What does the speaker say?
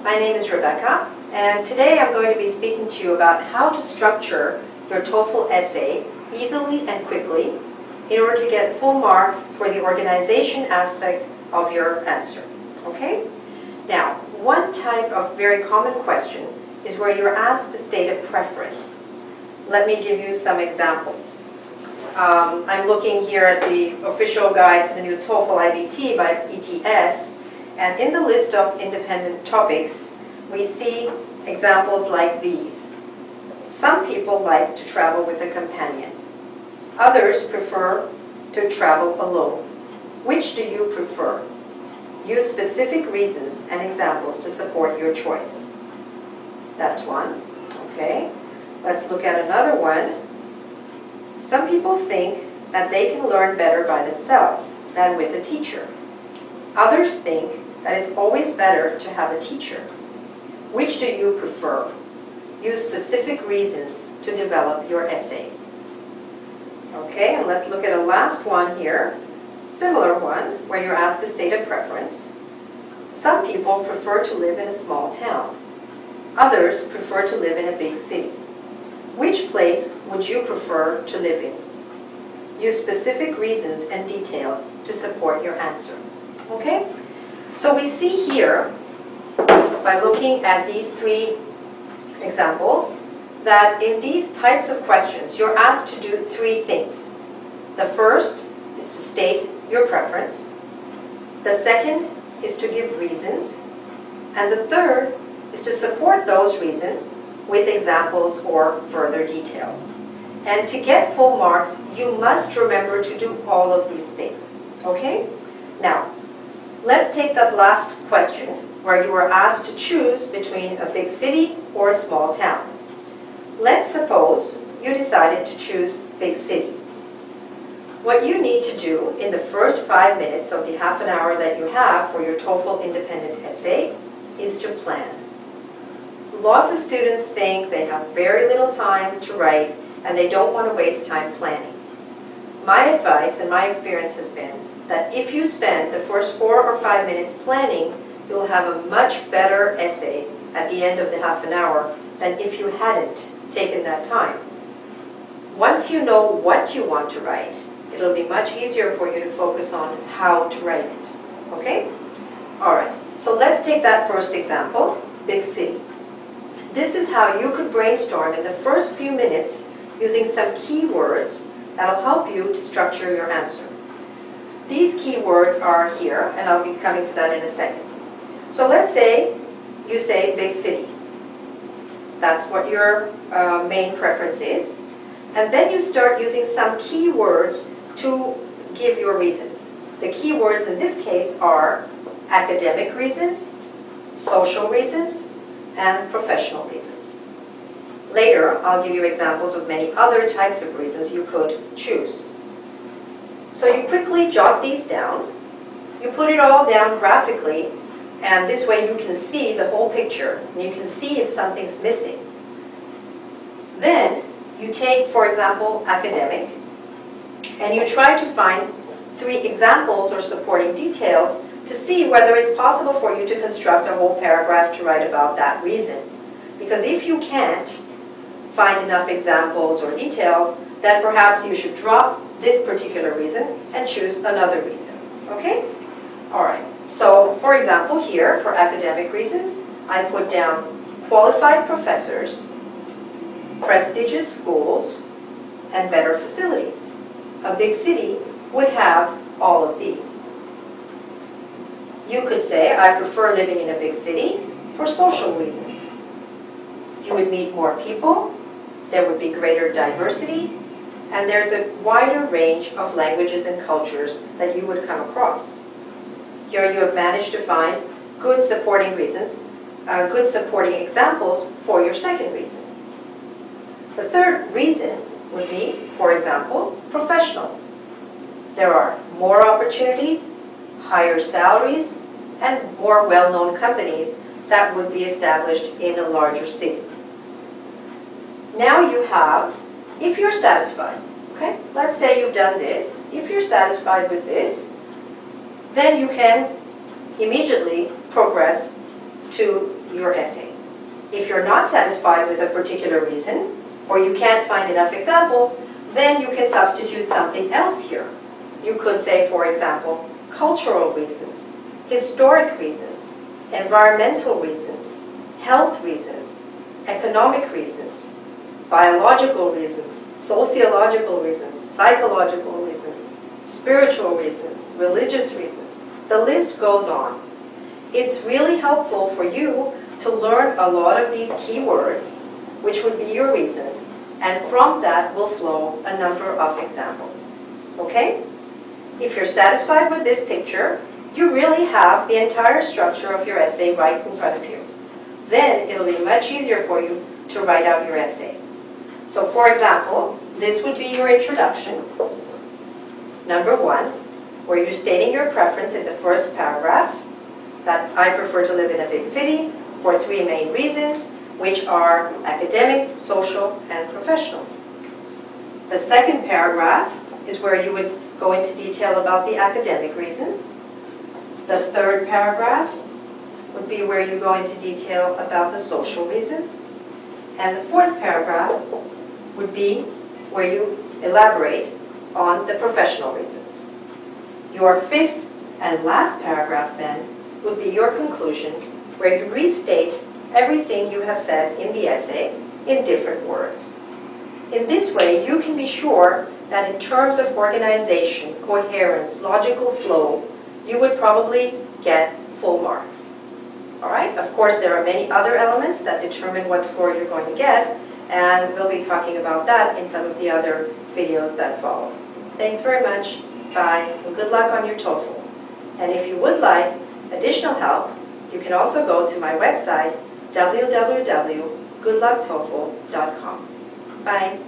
My name is Rebecca, and today I'm going to be speaking to you about how to structure your TOEFL essay easily and quickly in order to get full marks for the organization aspect of your answer. Okay? Now, one type of very common question is where you're asked to state a preference. Let me give you some examples. I'm looking here at the official guide to the new TOEFL IBT by ETS, and in the list of independent topics, we see examples like these. Some people like to travel with a companion. Others prefer to travel alone. Which do you prefer? Use specific reasons and examples to support your choice. That's one. Okay. Let's look at another one. Some people think that they can learn better by themselves than with a teacher. Others think that it's always better to have a teacher. Which do you prefer? Use specific reasons to develop your essay. Okay, and let's look at a last one here. Similar one, where you're asked to state a preference. Some people prefer to live in a small town. Others prefer to live in a big city. Which place would you prefer to live in? Use specific reasons and details to support your answer. Okay? So we see here, by looking at these three examples, that in these types of questions, you're asked to do three things. The first is to state your preference. The second is to give reasons. And the third is to support those reasons with examples or further details. And to get full marks, you must remember to do all of these things. Okay? Now, let's take that last question where you were asked to choose between a big city or a small town. Let's suppose you decided to choose big city. What you need to do in the first 5 minutes of the half an hour that you have for your TOEFL independent essay is to plan. Lots of students think they have very little time to write and they don't want to waste time planning. My advice and my experience has been that if you spend the first 4 or 5 minutes planning, you'll have a much better essay at the end of the half an hour than if you hadn't taken that time. Once you know what you want to write, it'll be much easier for you to focus on how to write it. Okay? Alright, so let's take that first example, big city. This is how you could brainstorm in the first few minutes using some keywords that'll help you to structure your answer. These keywords are here, and I'll be coming to that in a second. So let's say you say big city. That's what your main preference is. And then you start using some keywords to give your reasons. The keywords in this case are academic reasons, social reasons, and professional reasons. Later, I'll give you examples of many other types of reasons you could choose. So you quickly jot these down. You put it all down graphically, and this way you can see the whole picture, and you can see if something's missing. Then you take, for example, academic, and you try to find 3 examples or supporting details to see whether it's possible for you to construct a whole paragraph to write about that reason. Because if you can't find enough examples or details, then perhaps you should drop this particular reason and choose another reason. Okay? Alright, so for example here, for academic reasons, I put down qualified professors, prestigious schools, and better facilities. A big city would have all of these. You could say, I prefer living in a big city for social reasons. You would meet more people, there would be greater diversity, and there's a wider range of languages and cultures that you would come across. Here you have managed to find good supporting reasons, good supporting examples for your second reason. The third reason would be, for example, professional. There are more opportunities, higher salaries, and more well-known companies that would be established in a larger city. Now you have, if you're satisfied, okay, let's say you've done this, if you're satisfied with this, then you can immediately progress to your essay. If you're not satisfied with a particular reason, or you can't find enough examples, then you can substitute something else here. You could say, for example, cultural reasons, historic reasons, environmental reasons, health reasons, economic reasons, biological reasons, sociological reasons, psychological reasons, spiritual reasons, religious reasons. The list goes on. It's really helpful for you to learn a lot of these keywords, which would be your reasons, and from that will flow a number of examples. Okay? If you're satisfied with this picture, you really have the entire structure of your essay right in front of you. Then it'll be much easier for you to write out your essay. So for example, this would be your introduction, number 1, where you're stating your preference in the first paragraph, that I prefer to live in a big city for 3 main reasons, which are academic, social, and professional. The second paragraph is where you would go into detail about the academic reasons. The third paragraph would be where you go into detail about the social reasons. And the fourth paragraph would be where you elaborate on the professional reasons. Your fifth and last paragraph then would be your conclusion, where you restate everything you have said in the essay in different words. In this way, you can be sure that in terms of organization, coherence, logical flow, you would probably get full marks. All right? Of course, there are many other elements that determine what score you're going to get, and we'll be talking about that in some of the other videos that follow. Thanks very much. Bye, and good luck on your TOEFL. And if you would like additional help, you can also go to my website, www.goodlucktoefl.com. Bye.